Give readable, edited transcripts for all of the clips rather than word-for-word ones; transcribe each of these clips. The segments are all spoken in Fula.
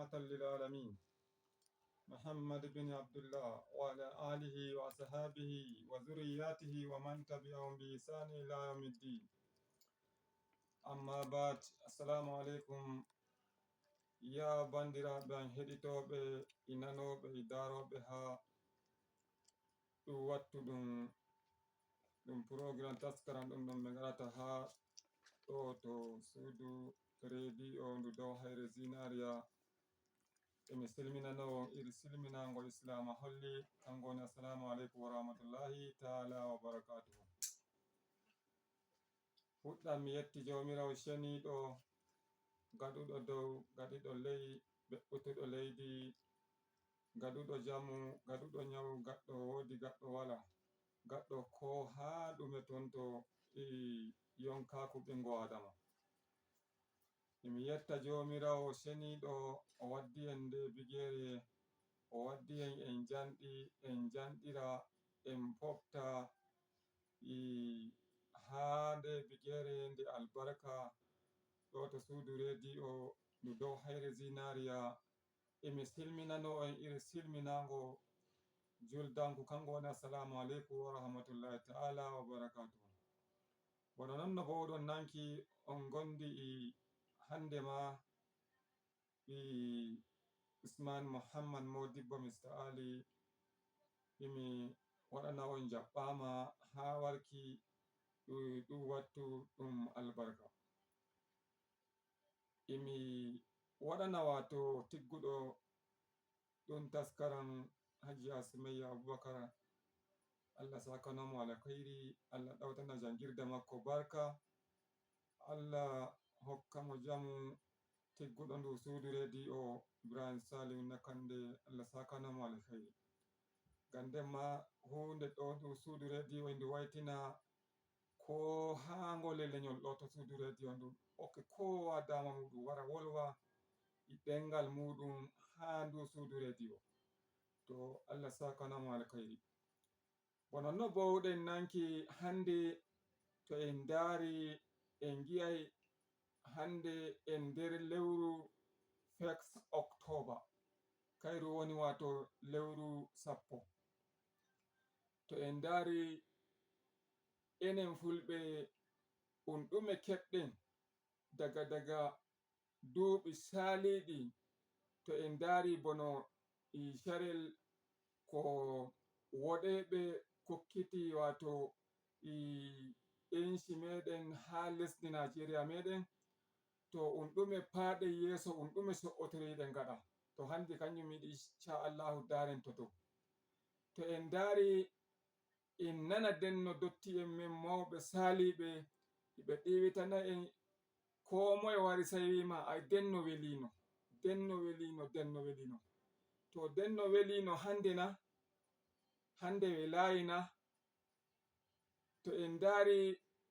رحمة للعالمين محمد بن عبد الله وعلى آله وصحابه وذرياته ومن تبعهم بإحسان إلى يوم الدين. أما بعد، السلام عليكم يا bandiraɓe an heɗitoɓe inanoɓe daroɓe ha ɗum wattuɗum ɗum programme taskaran ɗum ɗon ɓe garata ha ɗo to suudu radio ndu dow hayre zinariya. emi silminanowon iri silminago islama holli kanko woni assalamu aleykum wa rahmatullahi taala wa barakatuhu. fuɗɗam mi yetti jawmirawo ceniɗo gaɗuɗo dow gaɗiɗo ley ɓeɓɓutuɗo leydi, gaɗuɗo jamu, gaɗuɗo nyawu, gaɗɗo wodi gaɗɗo wala, gaɗɗo ko ha ɗume ton to yonkaku ɓingo adama. emi yetta jomirawo ceniɗo o waddi en nde bigere, o waddi en janɗira en pofta ha nde bigere nde albarka ɗo to suudu radio ndu dow hayre zinariya. emi silminano en iri silminago juldanku kanko woni assalamu aleykum wa rahmatullahi taala wa barakatuhu. bono non no bowɗon nanki on gondi hande ma Usman Muhammad Modibbo Mr. Ali imi waɗana on jaɓɓama ha warki ɗum wattu ɗum albarka. imi waɗana wato tigguɗo ɗum taskaran Hajiya Sumayya Abubakar, Allah sakanamo alkhairi, Allah ɗautana jangirde makko barka, Allah hokkamo jamu. tigguɗo ndu suudu radio Ibrahim Salim Nakande, Allah sakanamo alkhairi. ganden ma hunde ɗo ndu suudu radio ndu waytina ko ha ngole lenyol ɗo to suudu radio ndu okke kowa dama muɗum wara wolwa ɗengal muɗum ha ndu suudu radio. to Allah sakanamo alkhairi. bono no bowɗen nanki hande to en dari en gi'ay hande en nder lewru 1 October, kayru woni wato lewru 10. to en dari enen fulɓe ɗume keɓɗen daga duuɓi saliɗi. to en dari bono sharel ko woɗeɓe kokkiti wato enci meɗen ha lesdi Najeriya meɗen, to ɗume paɗe yeso ɗume so'otoriɗen gaɗa. to handi kanjum yiɗi insha Allahu daren to dow. to en dari en nana denno dotti en min mawɓe saliɓe ɓe ɗiwitana en, ko moye wari sai wima ay denno welino, denno welino, denno welino. to denno welino hande na, hande welayina. to en dari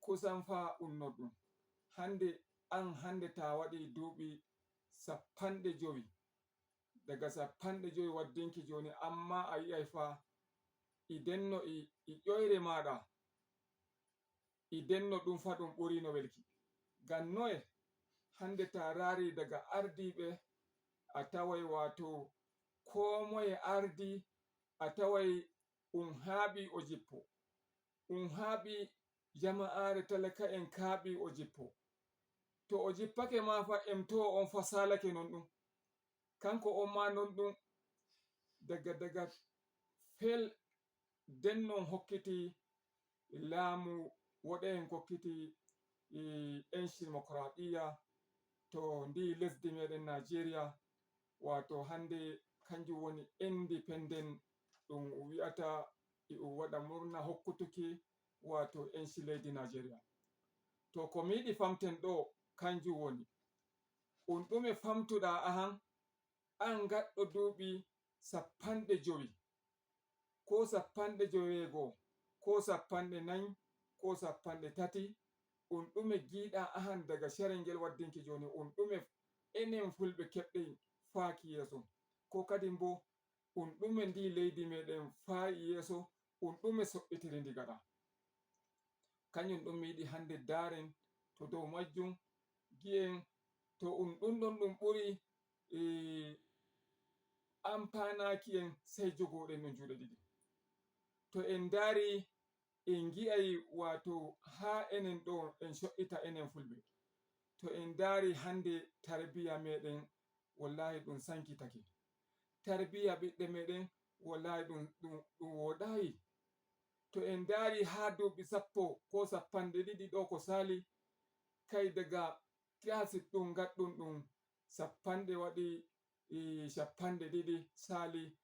kusan fa ɗum hande an hande ta waɗi duuɓi 50, daga 50 waddinki joni, amma a yi'ay fa idenno ƴoyre maɗa idenno ɗum fa ɗum ɓurino welki. ngam noye hande ta rari daga ardiɓe a tawai wato ko moye ardi a tawai haaɓi o jippo, haaɓi jama'are talaka en kaaɓi o jippo. to o jippake ma fa emto on fa salake non ɗum, kanko on ma non ɗum daga fel dennon hokkiti laamu woɗen kokkiti enci demokradiya to ndi lesdi meɗen Najeriya. wato hande kanjum woni independent ɗum wi'ata waɗa murna hokkutuki wato enci leydi Najeriya. to ko mi yiɗi famten ɗo kanjum woni ɗume famtuɗa an gaɗɗo duuɓi 50, ko 51, ko 54, ko 30. ɗume giɗa daga sharel ngel waddinki joni, ɗume enen fulɓe keɓɗen faaki yeso, ko kadi bo ɗume ndi leydi meɗen fa'i yeso, ɗume soɓɓitiri ndi gaɗa. kanjum ɗum mi yiɗi hande daren to dow majjum gi'en. to ɗum ɗon ɗum ɓuri ampanaki en sey jogoɗen no juuɗe ɗiɗi. To en daari en gi'ay wato ha enen ɗo en co'ita enen fulɓe, to en daari hande tarbiya meɗen wallahi ɗum sankitake, tarbiya ɓiɓɓe meɗen wallahi ɗum woɗayi. To en daari ha duuɓi 10 ko 12 ɗo ko sali, kai daga klasi ɗum gaɗɗum ɗum 50 waɗi 52 sali,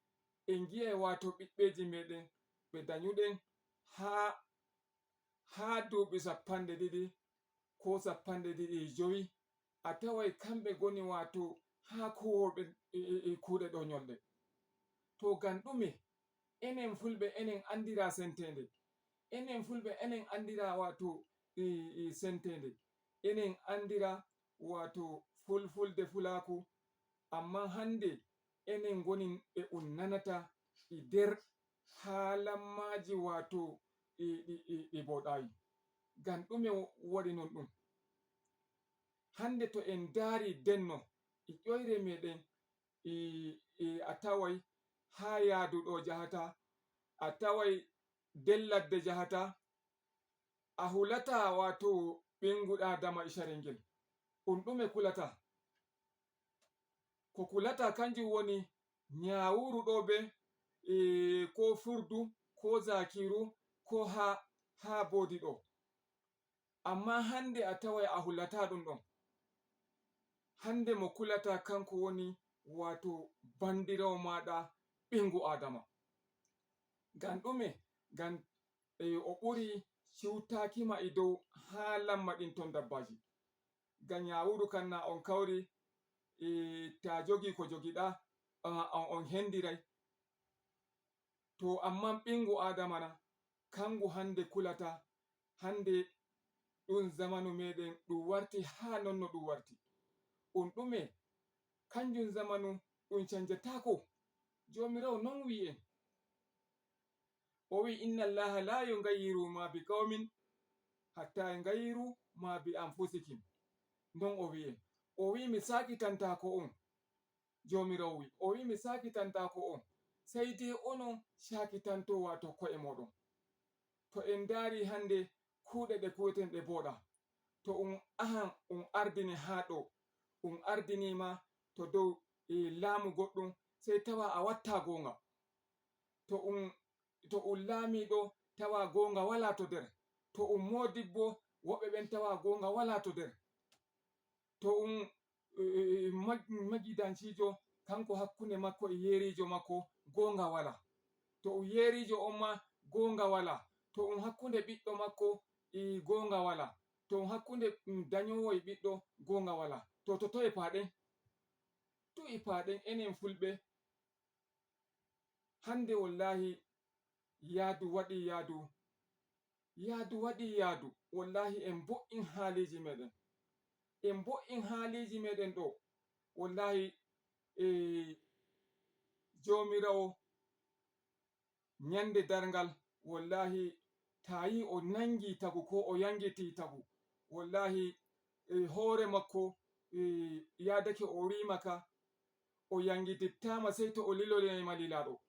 en gi'ay wato ɓiɓɓeji meɗen ɓe danyuɗen ha duuɓi 52 ko 52 a tawai kamɓe goni wato ha kuwoɓe kuuɗe ɗo nyolde. To ngam ɗume? enen fulɓe enen andira sentede, enen fulɓe enen andira wato sentede, enen andira wato fulfulde fulaku, amma hande enen goni ɓe nanata nder halammaji wato ɗi boɗayi. Ngam ɗume waɗi non ɗum? Hande to en daari denno ƴoyre meɗen a tawai ha yaadu ɗo jahata, a tawai nder ladde jahata, a hulata wato ɓingu Adama carengel, ɗum ɗume kulata? Ko kulata kanjum woni nyawuru ɗo be ko furdu ko zakiru ko ha bodi ɗo. Amma hande a tawai a hulata ɗum ɗon. Hande mo kulata kanko woni wato bandirawo maɗa ɓingu Adama. Ngam ɗume? Ngam o ɓuri ciutakima e dow ha lamma ɗin ton dabbaji. Ngam nyawuru kan na on kauri ta jogi ko jogiɗa on hendirai. To amma ɓingu Adama na kangu hande kulata, hande ɗum zamanu meɗen ɗum warti ha nonno ɗum warti. Ɗum ɗume? Kanjum zamanu ɗum canjatako. Jomirawo non wi'en. O wi inna Allaha la yugayyiru ma bi qaumin hatta yugayyiru ma bi anfusikum. Non o wi'en. O wi mi sakitantako on. Jomirawo wi, o wi mi sakitantako on, sai dai onon sakitanto wato ko'e moɗon. To en daari hande kuuɗe ɗe kuweten ɗe boɗa, to ahan ardini ha ɗo, ardinima to dow laamu goɗɗum, sai tawa a watta gonga. To laamiɗo tawa gonga wala to nder. To modibbo woɓɓe ɓen tawa gonga wala to nder. To magidancijo kanko hakkunde makko e yerijo makko gonga wala. To yerijo on ma gonga wala. To hakkunde ɓiɗɗo makko gonga wala. To hakkunde danyowo e ɓiɗɗo gonga wala. To toye paɗen? Toye paɗen enen fulɓe? Hande wallahi yaadu waɗi yaadu. Yaadu waɗi yaadu. Wallahi en bo'in haliji meɗen. En bo'in haliji meɗen ɗo. Wallahi Jomirawo nyande darngal wallahi tayi o nangi tagu ko o yangiti tagu, wallahi hore makko yadake o rimaka o yangitittama sai to o liloyima lilaɗo.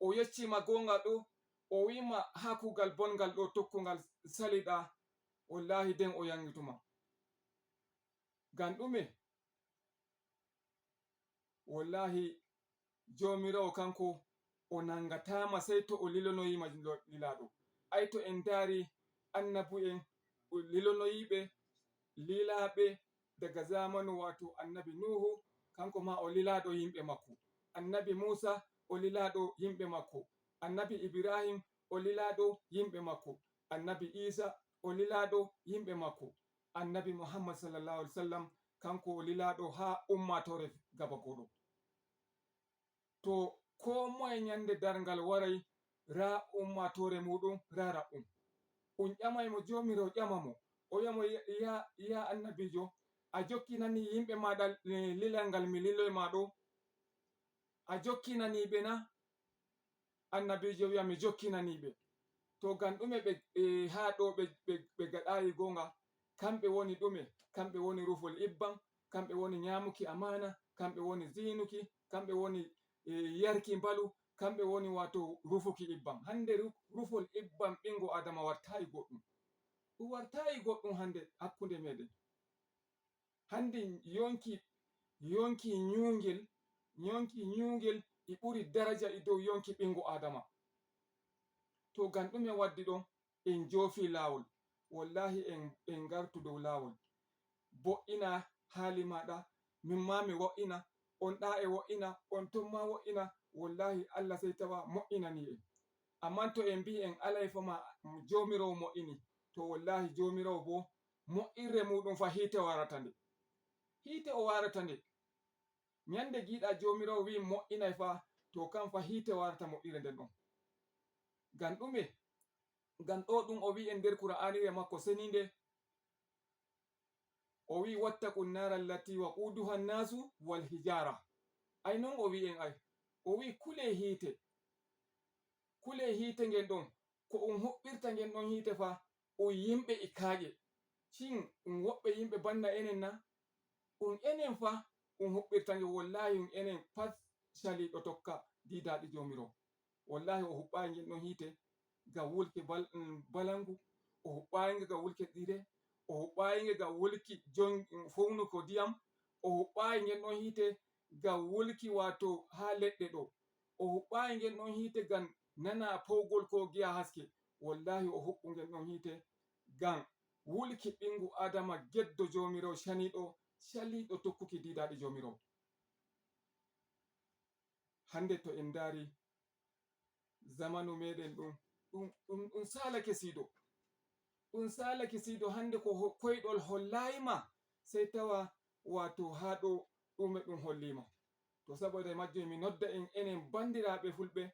O yeccima gonga ɗo, o wima ha kugal bongal ɗo tokkugal saliɗa, wallahi nden o yangituma. Ngam ɗume? Wallahi Jomirawo kanko o nangatama sai to o lilonoyima lilaɗo. Ai to en daari annabu'en lilonoyiɓe lilaɓe daga zamanu wato annabi Nuhu, kanko ma o lilaɗo yimɓe makko. Annabi Musa o lilaɗo yimɓe makko. Annabi Ibrahim o lilaɗo yimɓe makko. Annabi Isa o lilaɗo yimɓe makko. Annabi Muhammad sallallahu alaihi wasallam kanko o lilaɗo ha ummatore gaba goɗo. To ko moye nyande darngal warai ra ummatore muɗum ra raɓɓum. Ƴamai mo Jomirawo ƴamamo. O wiyamo ya annabijo, a jokkinani yimɓe maɗa lilal ngal mi liloyma ɗo? A jokkinaniɓe na? Annabijo wi'a mi jokkinaniɓe. To ngam ɗume ɓe ha ɗo ɓe gaɗayi gonga? Kamɓe woni ɗume? Kamɓe woni rufol ibban, kamɓe woni nyamuki amana, kamɓe woni zinuki, kamɓe woni yarki mbalu kamɓe woni wato rufuki ibbam. Hande rufol ibbam ɓingo adama wartayi goɗɗum, ɗum wartayi goɗɗum hande hakkunde meɗen. Hande yonki nyungel e ɓuri daraja e dow yonki ɓingo adama. To ngam ɗume waddi ɗon? En jofi lawol. Wallahi en gartu dow lawol. Bo'ina hali maɗa, min ma mi wo'ina, on ɗa e wo'ina, on ton ma wo'ina. Wallahi Allah sai tawa mo'inani en. Amma to en mbi en alai fama jomirawo mo'ini, to wallahi jomirawo bo mo'irre muɗum fa hite warata nde. Hite o warata nde. Nyande giɗa jomirawo wi mo'inai fa, to kam fa hite warata mo'ire nden ɗon. Ngam ɗume? Ngam ɗo ɗum o wi en nder Qur'anire makko seninde, o wi wattaqun nara allati waquduha an-nasu wal hijara. Ai non o wi en ai. O wi kule hite ngel ɗon, ko on huɓɓirta ngel ɗon hite fa, on yimɓe e kaaƴe. Shin woɓɓe yimɓe banna enen na? Enen fa on huɓɓirta ngel. Wallahi enen pat shaliɗo tokka didaɗi jomirawo. Wallahi o huɓɓayi ngel ɗon hite ngam wulki balangu, o huɓɓayi ngel ngam wulki ɗire, o huɓɓayi ngel ngam wulki fownuko ndiyam, o huɓɓayi ngel ɗon hite ngam wulki wato ha leɗɗe ɗo, o huɓɓayi ngel ɗon hite ngam nana powgol ko giya haske. Wallahi o huɓɓu ngel ɗon hite ngam wulki ɓingu adama geddo jomirawo shaliɗo tokkuki didaɗi jomirawo. Hande to en dari zamanu meɗen ɗum salake sido. Ɗum salake sido. Hande ko koyɗol hollayima sai tawa wato ha ɗo ɗume ɗum hollima. To saboda majjum mi nodda enen bandiraɓe fulɓe,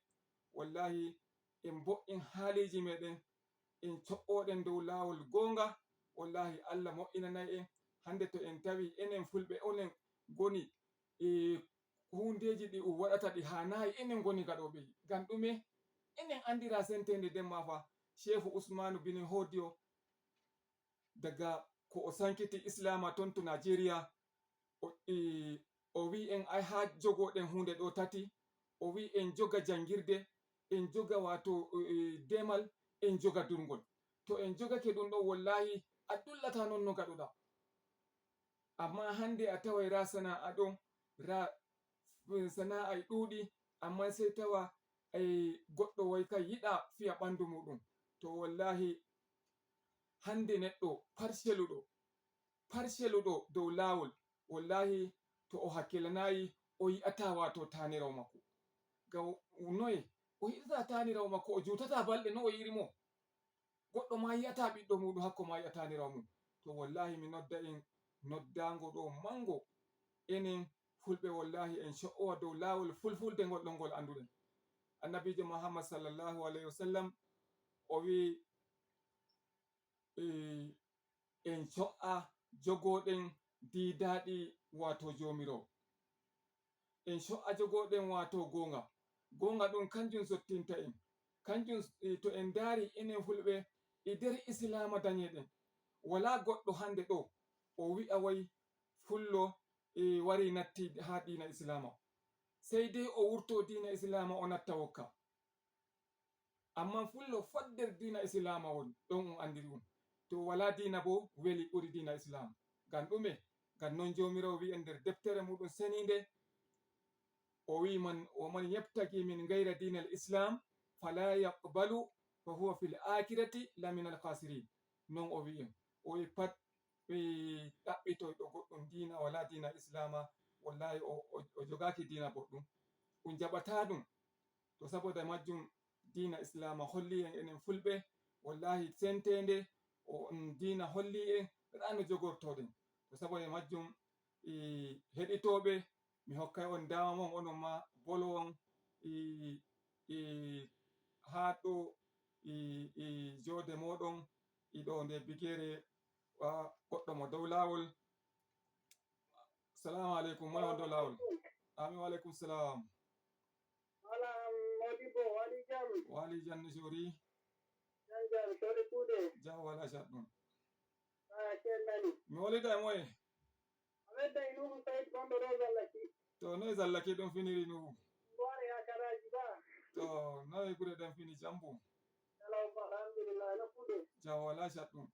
wallahi en bo'in haliji meɗen, en co'oɗen dow lawol gonga. Wallahi Allah mo'inanai en. Hande to en tawi enen fulɓe onen goni hundeji ɗi waɗata ɗi hanayi, enen goni gaɗoɓe. Ngam ɗume? Enen andira sentede nden ma fa. Shehu Usmanu bin Hodiyo daga ko o sankiti Islama ton to Najeriya, o wi en ai ha jogoɗen hunde ɗo tati. O wi en joga jangirde, en joga wato demal, en joga durngol. To en jogake ɗum ɗo wallahi a dullata non no gaɗuɗa. Amma hande a tawai ra sana'a ɗon, ra sana'a e ɗuɗi, amma sai tawa goɗɗo wai kai yiɗa fiya ɓandu muɗum. To wallahi hande neɗɗo parceluɗo dow lawol, wallahi to o hakkilanayi o yi'ata wato tanirawo makko. Ngam noye? O yi'ata tanirawo makko, o jutata balɗe no o yiri mo. Goɗɗo ma yi'ata ɓiɗɗo muɗum hakko ma yi'a tanirawo mum. To wallahi mi nodda en noddango ɗo mango, enen fulɓe wallahi en co'owa dow lawol fulfulde ngol ɗon ngol anduɗen. Annabijo Muhammad sallallahu alaihi wasallam o wi en co'a jogoɗen didaɗi wato jomirawo. En co'a jogoɗen wato gonga. Gonga ɗum kanjum sottinta en. Kanjum to en dari enen fulɓe e nder Islama dañeɗen. Wala goɗɗo hande ɗo o wi'a wai fullo wari natti ha dina Islama. Sai dai o wurto dina Islama o natta wokka. Amma fullo fat nder dina Islama woni, ɗon on andiri ɗum. To wala dina bo weli ɓuri dina Islam. Ngam ɗume? Ngam non jomirawo wi en nder deftere muɗum seninde, o wi man yabtagi min gayra dinal Islam fala yaqbalu fa huwa fil akhirati laminal khasirin. Non o wi en. O wi pat ɗaɓɓitoyɗo goɗɗum dina wala dina Islama, wallahi o jogaki dina boɗɗum, ɗum jaɓata ɗum. To saboda majjum dina Islama holli en enen fulɓe, wallahi sentende dina holli en rano jogortoɗen. To saboda majjum heɗitoɓe, mi hokkay on dama mon onon ma bolwon ha ɗo jode moɗon ɗo nde bigere goɗɗo mo dow lawol. Salamu alaikum, moy on dow lawol? Amin wa alaikum salam. Wali janni sori. Jam wala shaɗɗum. Mi wolida e moye? To noye Zallaki ɗum finiri Nuhu? to nayi kuɗe ɗen fini jambo alhamdulillah na kuɗe jaw wala shaɗɗum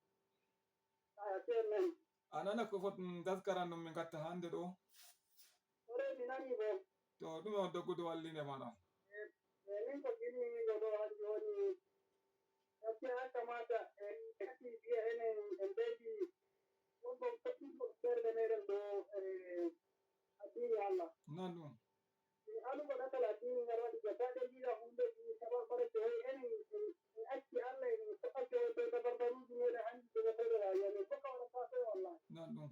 aya semen a nana ko fot taskaran ɗum min gatta hande ɗo ore mi nani bo to ɗume on doggudu wallinde maɗa min ko jinnigo ɗo hande woni gaskiya ya kamata kati biya enen en ɓeydi wonɗon foɗɗinɗo ɓerde meɗen ɗo addini Allah non ɗum alugo ɗatal addini ngal waɗi gabaɗe jiɗa hundeji tabarbarake hoy enen en acci Allah en soɓake o dow tabarbaruji meɗen handi jogo fere rayuwa men foka waɗata fe wallahi non ɗum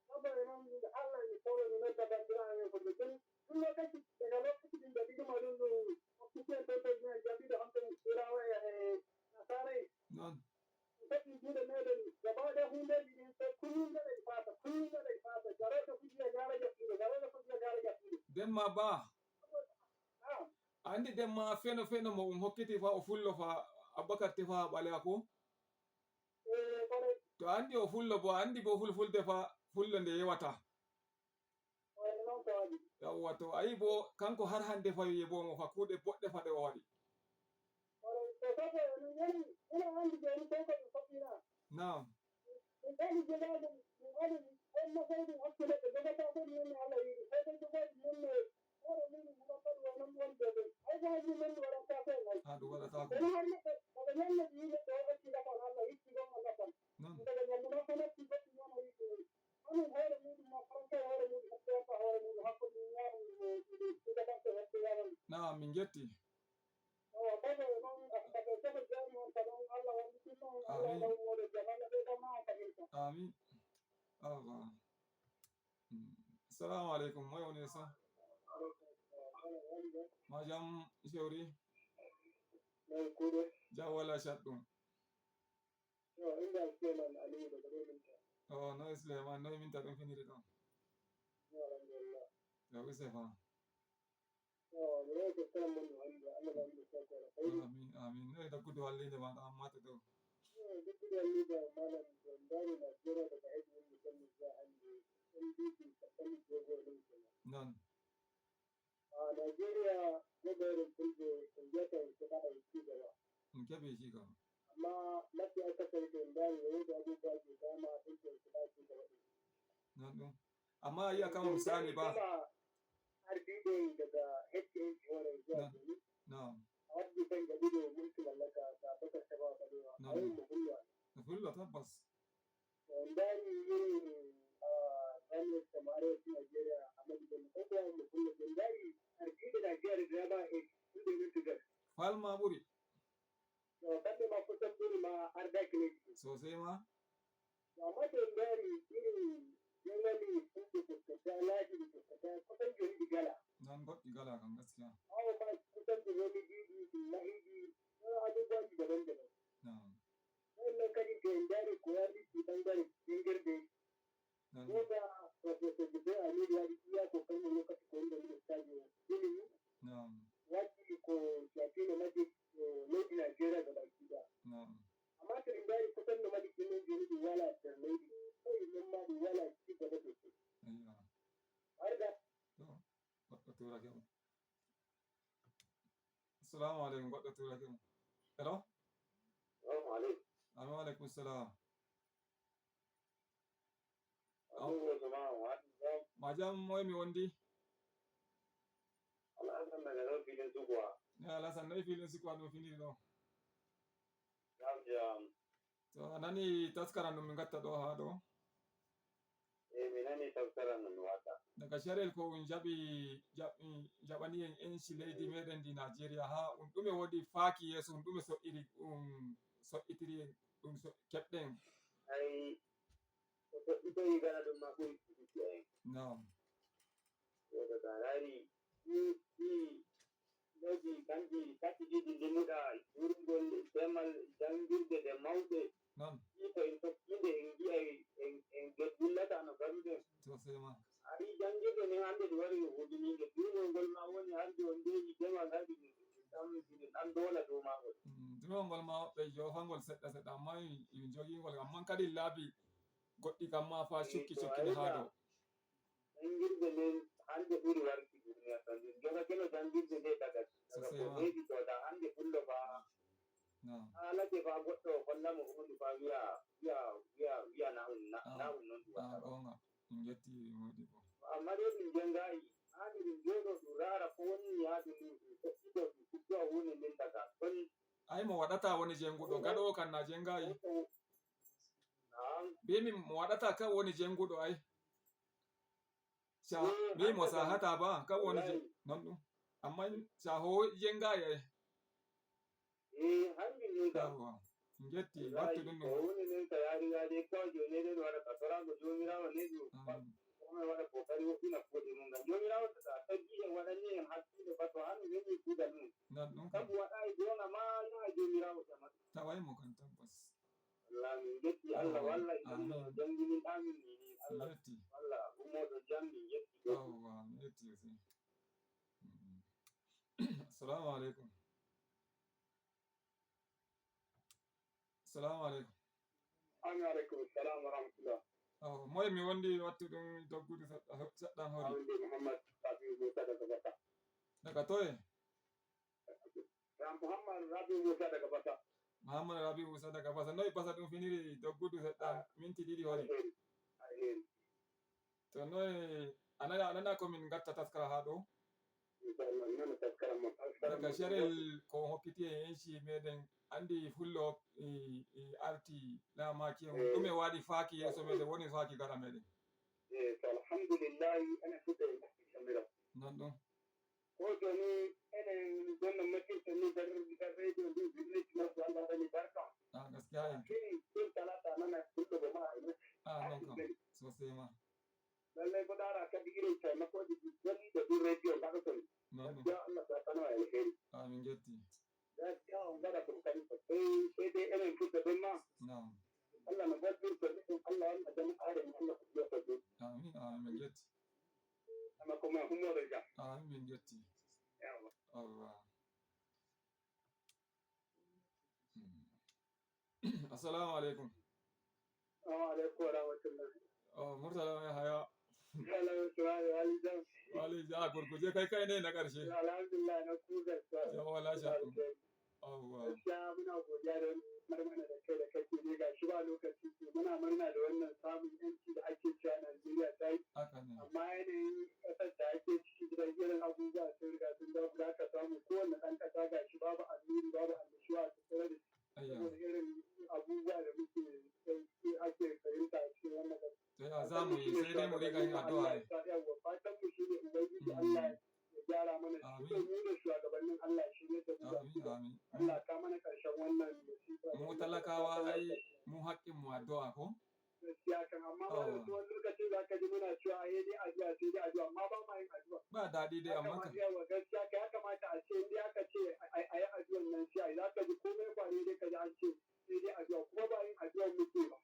saboda noon Allah en tawa mi nodda bandiraɓe men koɓe joni ɗum lokaci daga lokaci ɗum jaɓiɗuma ɗum ɗum occupien totoji jaɓiɗo hamɓe turawa e nasara en non feƴƴi juuɗe meɗen gabaɗe hundeji ɗin so kuñumɗe ɗe fata garoɗo fuɗɗi a jara jaɓɓuɗo garoɗo fuɗɗi a jara jaɓɓuɗo demma ba andi demma feno feno mo hokkiti fa o fullo fa abubakar tefa ɓalewa ko kono to andi o fullo bo andi bo fulfulde fa fullo nde yewata noon ko waɗi yawwa to ayi bo kanko har hande fawi yebomo fa kuuɗe boɗɗe fa ɗe o waɗi kono so sago min woni ina andi joni ko ko ɓe foɗɗina nam min ɗaɗi jogaade min waɗi on masayɗi hakkille ɓe jogata ko ɗum nonni Allah yiɗi fede jogaɗi nonne hoore muɗum muɗaɓɓaɗu o non woni jogo haysaji men ɗi waɗanta ko e ngal ha ɗum waɗatako kono har neɗɗo koɓe ñamme ɗi neɗɗo o acci gafal Allah yitti gon Allah tan non daga ñammuno ko natti goɗɗi noon o yiɗi hamin hoore muɗum ma franka hoore muɗum hakke watta hoore muɗum hakko ɗum ñaamu ɗigatanto hedde yaron nam min getti o tago noon tago sogo jami on ka noon Allah wallitinno on Allah Amin. law moɗo jam Allah ɓeydanma on fahimta amin Allah assalamu aleykum moy woni so majam jewri non kuɗe jam wala shaɗɗum yo inda suleman aliyu daga ɗo minta o noy souleymane noy minta ɗum finiri ɗon yo alhamdulillah yo usefa yo mi yehi ko salam mon no hande Allah lamɗo sakora kayri amin amin noy daggudu wallinde maɗa ammata dow dukkude allide malam to ndari Nigeria daga heɗi wonde sanni ja hande NDP sappanɗe jeegoo ɗum kenan non Nigeria goɓeɗen fulɓe en mbiyata en keɓaɗa e cigaba ɗum keɓi ciga amma mafi akasari to en ndari e woodi abubuwaji dama fulɓe en keɓa cigaba ɗum non ɗum amma a yiya kama misali ba ardiɓe daga hettienci hoore zuwa Non. joni nam a waddi kan jaɓiɗo mulki mallaka ga bakar tabawa ɓalewa Non. ayi mo hulwa no fullo tabbas to en ndari irin prime minister mo arewacin Nigeria Ahmadu Bello ko ko mo hulwa to en ndari ardiɓe Nigeria dama e fulɓe men tugal falma ɓuri to kamɓe ma kusan ɓuri ma ardaki leydi sosai ma to amma to en ndari irin jengani fulɓe fuskata laajiɗi fuskata kusan joni ɗi gala non goɗɗi gala kam gaskiya awo ma kusan ɗi woni ɗiɗi ɗi mahiɗi abubuwaji daban daban nam wannan kadi to en ndari ko yarɗiti ɓangare jengirde non woda professeur Jibril Aminu waɗi iya kokari mo lokkati ko wonde ministaji ilimi nam waddi ko shafino majji leydi Nigeria gabaki ɗaya nam amma to en ndari kusan no mbaɗi jinin joni ɗum wala nder leydi ɗoyi non ma ɗum wala cigaba sosai ayya harga to goɗɗo turake mo assalamu aleykum goɗɗo turake mo hello salamu aleykum amin waleykum salam abubuwa jama'a waɗi jam ma jam moye mi wondi al'asan daga ɗon filin sukuwa ne alasan noyi filin sikwa ɗum finiri ɗo jam jam to a nani taskaran ɗum min gatta ɗo ha ɗo mi nani tafsaran no mi watta daga sharel ko un jaɓani en enci leydi meɗen ndi Nigeria ha ɗum ɗume wodi faaki yeeso ɗum ɗume so'iri ɗum so'itiri ɗum keɓɗen ay ko toɗɗitoyi gana ɗum ma ɓuri ɗuɗuki en nam yo daga laari ɗi leydi kanji tati ɗiɗi limuɗa jurgol demal jangirde ɗe mawɗe non ɗi to en tokkinde en gi'ay en geɗɗillata no garuɗen sosai ma ari jangirde nden hannde ɗi wari no hudininde durgol ngol ma woni hannde on ndeji demal hannde ɗan dola dow magol durol ngol ma ɓe jofangol seɗɗa seɗɗa amma imi jogingol amma kadi laabi goɗɗi kam ma fa cukki cukkini ha dow jangirde nden hannde ɓuri warki duniya tan jogake no jangirde nde daga mo waɗata woni jenguɗo gaɗo kan na jengayi na'am bimi mo waɗata kan woni jenguɗo ai bi mo haka kam sahata ba kan woni wallahi non ɗum amma saho jengayi ai hanndi ni kam yawwa getti wattu wallahi ɗum ko ɗum woni nen ka yaari yaade kawai joni eɗen waɗa ka torago jomirawo leydi kuma waɗa kokari woɗɗina kuuɗe mum ngam jomirawo tata taggi en waɗanni en hakkiilo ba to hanno heɓi kuugal mum non ɗum kam sabu waɗayi gonga ma na jomirawo jama tawai mo kan tabbas Allah min yetti Allah walla idan no jangini amin ni Allah yetti walla ummoɗo jam min yetti goɗɗum yawwa mi yetti aussi assalamu aleykum assalamu aleykum amin aleykum salam wa rahmatullah moye mi wondi wattu ɗum doggudu seɗɗan hori awde Mouhammad Rabiu Moussa daga Bata daga toye Mouhammad Rabiu Moussa daga Bata Muhammad Rabi Musa daga Basa noyi Basa ɗum finiri doggudu seɗɗan minti ɗiɗi hori alheri to noyi anana komin gatta taskara ha ɗo nana taskara mo daga sharel ko hokkiti e yenci meɗen andi fullo arti lamaki ɗume waɗi faaki yeeso meɗen woni faaki gara meɗen to alhamdulillahi ene fuɗɗe e samira non ɗum ko joni enen gonno makkinte ni dar radio ndi village nasu Allah dani barka gaskiya en kini tun talata nana fullo bo ma ene non kam sosai ma lallai ko ɗara kadi irin taimakoji golliɗo ɗum radio ngaɗa ton non ɗum gaskiya Allah sakano e alheri min getti gaskiya on gaɗa ɗum kadi sai dai enen fuɗɗe ɗum ma nam Allah no goɗɗirto ɗum Allah walla jam are en Allah fuɗɗoto ɗum amin min getti ama ko ma hummoɗo jam min getti yawa Allah assalamu aleykum assalamu aleykum wa rahmatullah murtala mai haya Hello, Suwari, hali jam. wali ja gurguje kai ne na ƙarshe Alhamdulillah na kuka sa. yawa lasha Allah Gaskiya muna godiya da marmana da kai da kake ne ga shi ba lokaci ce muna murna da wannan samun yanci da ake ci a Najeriya ta yi. haka ne Amma yanayin ƙasar da ake ciki da irin abubuwa sun riga sun dawo da aka samu kowanne ɗan ƙasa ga shi babu annuri babu annashuwa a tattare da shi. Saboda irin abubuwa da muke ake fahimta a cikin wannan ƙasa. to ya za mu yi sai dai mu riga yin addu'a ne Yawwa fatan mu shi ne Ubangiji Allah ya gyara mana shi mu da shugabannin Allah shi ne da amin Allah ka mana karshen wannan musiba mu talakawa ai mu haƙƙin mu addu'a ko gaskiya kan amma ba da wani lokaci za ka ji muna cewa ai dai addu'a sai dai addu'a amma ba ma yin addu'a ba daɗi dai amma kan yawa gaskiya ka ya kamata a ce in aka ce a yi addu'an nan sai za ka ji komai kwari dai ka ji an ce sai dai addu'a kuma ba yin addu'an muke ba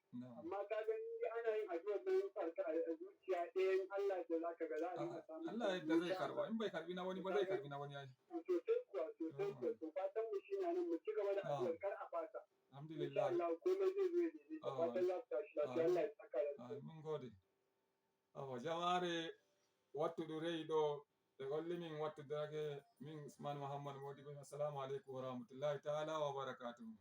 amma ka gani ana yin addu'ar nan farka a zuciya ɗayan Allah da za ka ga za a dinga samun Allah yadda zai karba in bai karbi na wani ba zai karbi na wani yayi sosai kuwa to fatan mu shi na nan mu ci gaba da addu'ar kar a fasa alhamdulillah Allah komai zai zo ne da fatan za su tashi lafiya Allah ya saka da mun gode jama'are wattuɗo reyi ɗo ɓe golli min wattudake min Usman Muhammad Modibo assalamu aleykum wa rahmatullahi taala wa barakatuhu